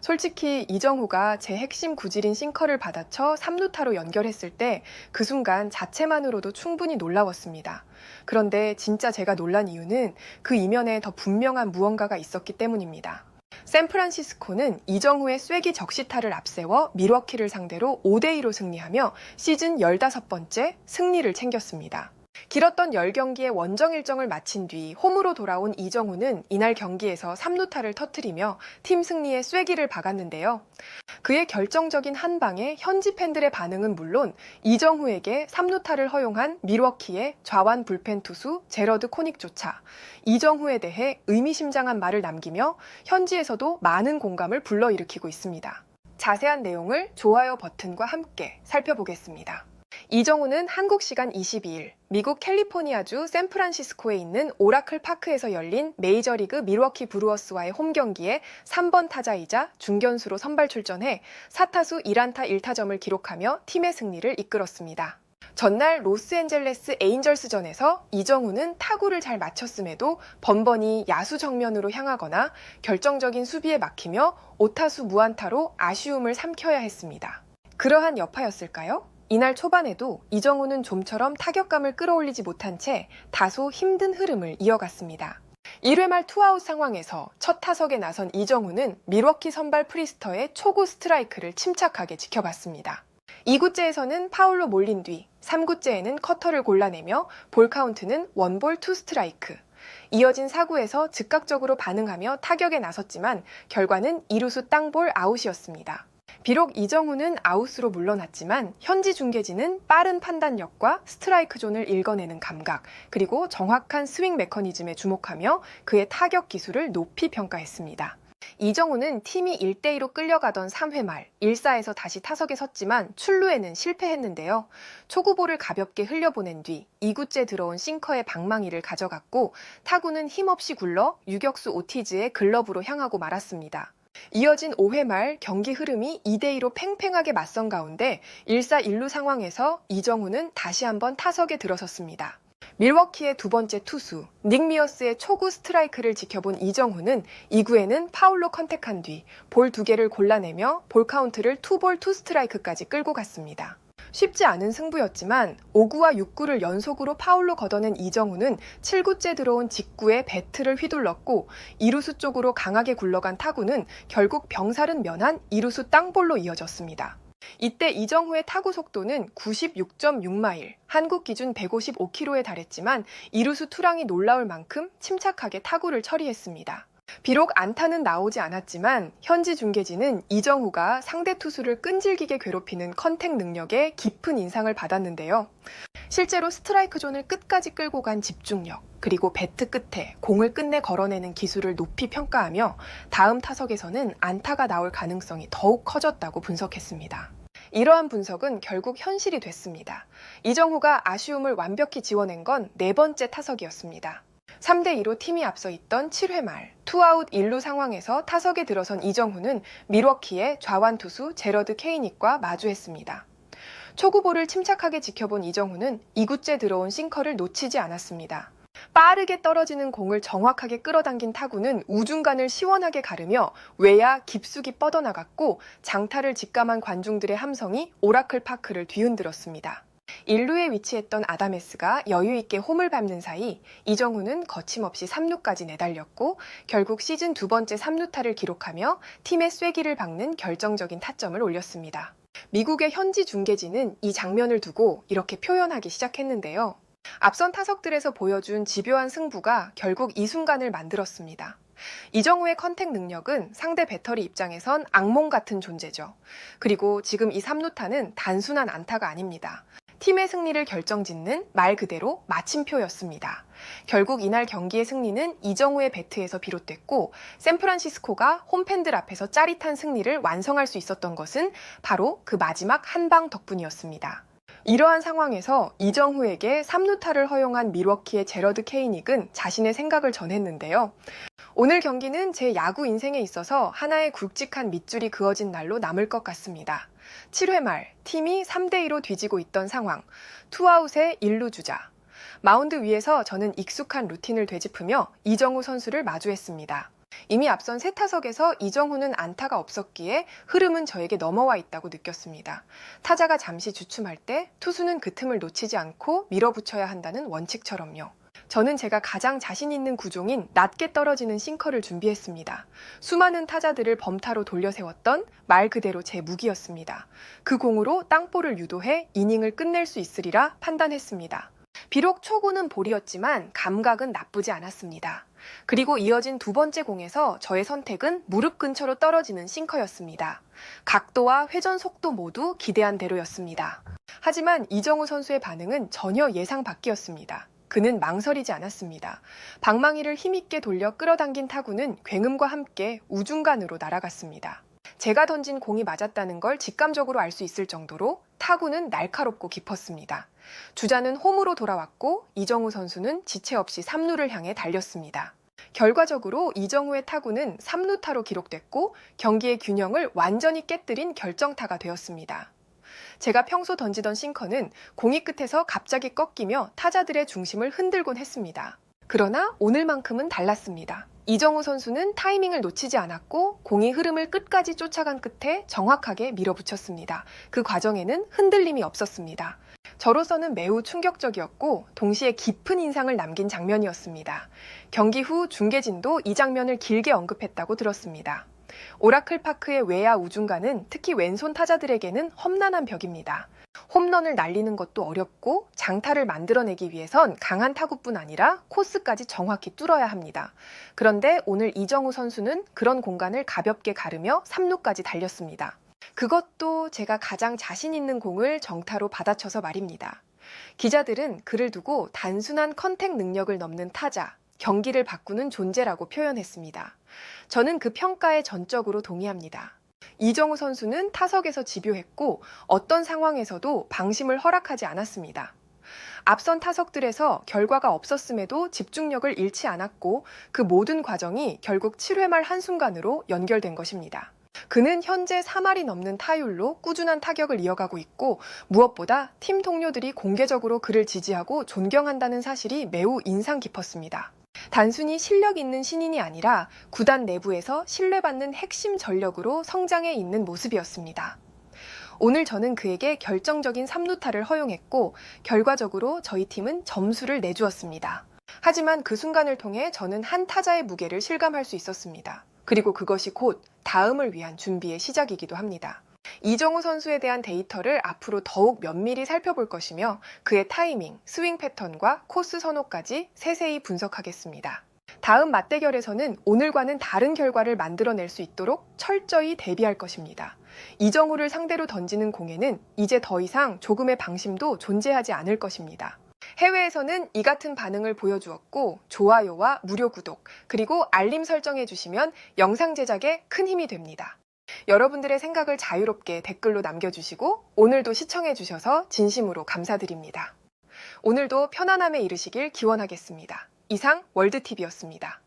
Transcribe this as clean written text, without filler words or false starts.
솔직히 이정후가 제 핵심 구질인 싱커를 받아쳐 3루타로 연결했을 때 그 순간 자체만으로도 충분히 놀라웠습니다. 그런데 진짜 제가 놀란 이유는 그 이면에 더 분명한 무언가가 있었기 때문입니다. 샌프란시스코는 이정후의 쐐기 적시타를 앞세워 밀워키를 상대로 5대2로 승리하며 시즌 15번째 승리를 챙겼습니다. 길었던 10경기의 원정 일정을 마친 뒤 홈으로 돌아온 이정후는 이날 경기에서 3루타를 터뜨리며 팀 승리에 쐐기를 박았는데요. 그의 결정적인 한 방에 현지 팬들의 반응은 물론 이정후에게 3루타를 허용한 밀워키의 좌완 불펜 투수 제러드 코닉조차 이정후에 대해 의미심장한 말을 남기며 현지에서도 많은 공감을 불러일으키고 있습니다. 자세한 내용을 좋아요 버튼과 함께 살펴보겠습니다. 이정후는 한국 시간 22일 미국 캘리포니아주 샌프란시스코에 있는 오라클 파크에서 열린 메이저리그 밀워키 브루어스와의 홈경기에 3번 타자이자 중견수로 선발 출전해 4타수 1안타 1타점을 기록하며 팀의 승리를 이끌었습니다. 전날 로스앤젤레스 에인절스전에서 이정후는 타구를 잘 맞췄음에도 번번이 야수 정면으로 향하거나 결정적인 수비에 막히며 5타수 무안타로 아쉬움을 삼켜야 했습니다. 그러한 여파였을까요? 이날 초반에도 이정후는 좀처럼 타격감을 끌어올리지 못한 채 다소 힘든 흐름을 이어갔습니다. 1회 말 투아웃 상황에서 첫 타석에 나선 이정후는 밀워키 선발 프리스터의 초구 스트라이크를 침착하게 지켜봤습니다. 2구째에서는 파울로 몰린 뒤 3구째에는 커터를 골라내며 볼 카운트는 원볼 투 스트라이크. 이어진 4구에서 즉각적으로 반응하며 타격에 나섰지만 결과는 2루수 땅볼 아웃이었습니다. 비록 이정후는 아웃으로 물러났지만 현지 중계진은 빠른 판단력과 스트라이크 존을 읽어내는 감각, 그리고 정확한 스윙 메커니즘에 주목하며 그의 타격 기술을 높이 평가했습니다. 이정후는 팀이 1대2로 끌려가던 3회 말 1사에서 다시 타석에 섰지만 출루에는 실패했는데요. 초구볼을 가볍게 흘려보낸 뒤 2구째 들어온 싱커의 방망이를 가져갔고 타구는 힘없이 굴러 유격수 오티즈의 글러브로 향하고 말았습니다. 이어진 5회 말 경기 흐름이 2대2로 팽팽하게 맞선 가운데 1사 1루 상황에서 이정후는 다시 한번 타석에 들어섰습니다. 밀워키의 두 번째 투수 닉 미어스의 초구 스트라이크를 지켜본 이정후는 2구에는 파울로 컨택한 뒤 볼 2개를 골라내며 볼 카운트를 투볼 투 스트라이크까지 끌고 갔습니다. 쉽지 않은 승부였지만 5구와 6구를 연속으로 파울로 걷어낸 이정후는 7구째 들어온 직구에 배트를 휘둘렀고 2루수 쪽으로 강하게 굴러간 타구는 결국 병살은 면한 2루수 땅볼로 이어졌습니다. 이때 이정후의 타구 속도는 96.6마일, 한국 기준 155km에 달했지만 2루수 투랑이 놀라울 만큼 침착하게 타구를 처리했습니다. 비록 안타는 나오지 않았지만 현지 중계진은 이정후가 상대 투수를 끈질기게 괴롭히는 컨택 능력에 깊은 인상을 받았는데요. 실제로 스트라이크 존을 끝까지 끌고 간 집중력, 그리고 배트 끝에 공을 끝내 걸어내는 기술을 높이 평가하며 다음 타석에서는 안타가 나올 가능성이 더욱 커졌다고 분석했습니다. 이러한 분석은 결국 현실이 됐습니다. 이정후가 아쉬움을 완벽히 지워낸 건 네 번째 타석이었습니다. 3대2로 팀이 앞서 있던 7회 말 투아웃 1루 상황에서 타석에 들어선 이정후는 밀워키의 좌완 투수 제러드 케이닉과 마주했습니다. 초구볼을 침착하게 지켜본 이정후는 2구째 들어온 싱커를 놓치지 않았습니다. 빠르게 떨어지는 공을 정확하게 끌어당긴 타구는 우중간을 시원하게 가르며 외야 깊숙이 뻗어나갔고 장타를 직감한 관중들의 함성이 오라클 파크를 뒤흔들었습니다. 1루에 위치했던 아다메스가 여유있게 홈을 밟는 사이 이정후는 거침없이 3루까지 내달렸고 결국 시즌 두 번째 3루타를 기록하며 팀의 쐐기를 박는 결정적인 타점을 올렸습니다. 미국의 현지 중계진은 이 장면을 두고 이렇게 표현하기 시작했는데요. 앞선 타석들에서 보여준 집요한 승부가 결국 이 순간을 만들었습니다. 이정후의 컨택 능력은 상대 배터리 입장에선 악몽 같은 존재죠. 그리고 지금 이 3루타는 단순한 안타가 아닙니다. 팀의 승리를 결정짓는 말 그대로 마침표였습니다. 결국 이날 경기의 승리는 이정후의 배트에서 비롯됐고 샌프란시스코가 홈팬들 앞에서 짜릿한 승리를 완성할 수 있었던 것은 바로 그 마지막 한 방 덕분이었습니다. 이러한 상황에서 이정후에게 3루타를 허용한 밀워키의 제러드 케이닉은 자신의 생각을 전했는데요. 오늘 경기는 제 야구 인생에 있어서 하나의 굵직한 밑줄이 그어진 날로 남을 것 같습니다. 7회 말 팀이 3대2로 뒤지고 있던 상황, 투아웃의 1루 주자. 마운드 위에서 저는 익숙한 루틴을 되짚으며 이정후 선수를 마주했습니다. 이미 앞선 세 타석에서 이정후는 안타가 없었기에 흐름은 저에게 넘어와 있다고 느꼈습니다. 타자가 잠시 주춤할 때 투수는 그 틈을 놓치지 않고 밀어붙여야 한다는 원칙처럼요. 저는 제가 가장 자신 있는 구종인 낮게 떨어지는 싱커를 준비했습니다. 수많은 타자들을 범타로 돌려세웠던 말 그대로 제 무기였습니다. 그 공으로 땅볼을 유도해 이닝을 끝낼 수 있으리라 판단했습니다. 비록 초구는 볼이었지만 감각은 나쁘지 않았습니다. 그리고 이어진 두 번째 공에서 저의 선택은 무릎 근처로 떨어지는 싱커였습니다. 각도와 회전 속도 모두 기대한 대로였습니다. 하지만 이정후 선수의 반응은 전혀 예상 밖이었습니다. 그는 망설이지 않았습니다. 방망이를 힘있게 돌려 끌어당긴 타구는 굉음과 함께 우중간으로 날아갔습니다. 제가 던진 공이 맞았다는 걸 직감적으로 알 수 있을 정도로 타구는 날카롭고 깊었습니다. 주자는 홈으로 돌아왔고 이정후 선수는 지체 없이 3루를 향해 달렸습니다. 결과적으로 이정후의 타구는 3루타로 기록됐고 경기의 균형을 완전히 깨뜨린 결정타가 되었습니다. 제가 평소 던지던 싱커는 공이 끝에서 갑자기 꺾이며 타자들의 중심을 흔들곤 했습니다. 그러나 오늘만큼은 달랐습니다. 이정후 선수는 타이밍을 놓치지 않았고 공이 흐름을 끝까지 쫓아간 끝에 정확하게 밀어붙였습니다. 그 과정에는 흔들림이 없었습니다. 저로서는 매우 충격적이었고 동시에 깊은 인상을 남긴 장면이었습니다. 경기 후 중계진도 이 장면을 길게 언급했다고 들었습니다. 오라클파크의 외야 우중간은 특히 왼손 타자들에게는 험난한 벽입니다. 홈런을 날리는 것도 어렵고 장타를 만들어내기 위해선 강한 타구뿐 아니라 코스까지 정확히 뚫어야 합니다. 그런데 오늘 이정후 선수는 그런 공간을 가볍게 가르며 3루까지 달렸습니다. 그것도 제가 가장 자신 있는 공을 정타로 받아쳐서 말입니다. 기자들은 그를 두고 단순한 컨택 능력을 넘는 타자, 경기를 바꾸는 존재라고 표현했습니다. 저는 그 평가에 전적으로 동의합니다. 이정후 선수는 타석에서 집요했고 어떤 상황에서도 방심을 허락하지 않았습니다. 앞선 타석들에서 결과가 없었음에도 집중력을 잃지 않았고 그 모든 과정이 결국 7회 말 한순간으로 연결된 것입니다. 그는 현재 3할이 넘는 타율로 꾸준한 타격을 이어가고 있고 무엇보다 팀 동료들이 공개적으로 그를 지지하고 존경한다는 사실이 매우 인상 깊었습니다. 단순히 실력 있는 신인이 아니라 구단 내부에서 신뢰받는 핵심 전력으로 성장해 있는 모습이었습니다. 오늘 저는 그에게 결정적인 3루타를 허용했고 결과적으로 저희 팀은 점수를 내주었습니다. 하지만 그 순간을 통해 저는 한 타자의 무게를 실감할 수 있었습니다. 그리고 그것이 곧 다음을 위한 준비의 시작이기도 합니다. 이정후 선수에 대한 데이터를 앞으로 더욱 면밀히 살펴볼 것이며 그의 타이밍, 스윙 패턴과 코스 선호까지 세세히 분석하겠습니다. 다음 맞대결에서는 오늘과는 다른 결과를 만들어낼 수 있도록 철저히 대비할 것입니다. 이정후를 상대로 던지는 공에는 이제 더 이상 조금의 방심도 존재하지 않을 것입니다. 해외에서는 이 같은 반응을 보여주었고 좋아요와 무료 구독 그리고 알림 설정해 주시면 영상 제작에 큰 힘이 됩니다. 여러분들의 생각을 자유롭게 댓글로 남겨주시고 오늘도 시청해 주셔서 진심으로 감사드립니다. 오늘도 편안함에 이르시길 기원하겠습니다. 이상 월드TV였습니다.